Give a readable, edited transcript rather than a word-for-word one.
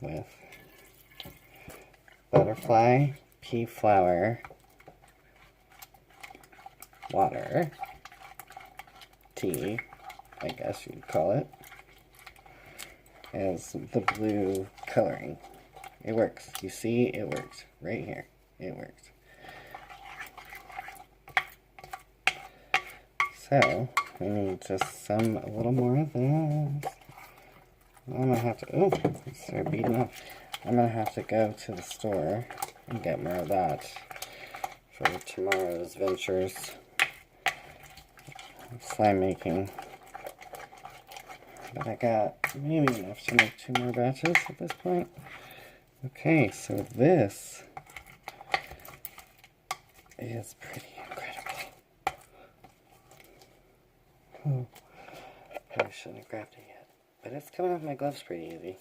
with butterfly pea flower, water, tea, I guess you'd call it, as the blue coloring. It works. You see, it works. Right here. It works. So, I need just a little more of this. I'm gonna have to, oh, start beating up. I'm gonna have to go to the store and get more of that for tomorrow's ventures of slime making. But I got maybe enough to make 2 more batches at this point. Okay, so this is pretty incredible. Oh, probably shouldn't have grabbed it yet. But it's coming off my gloves pretty easy.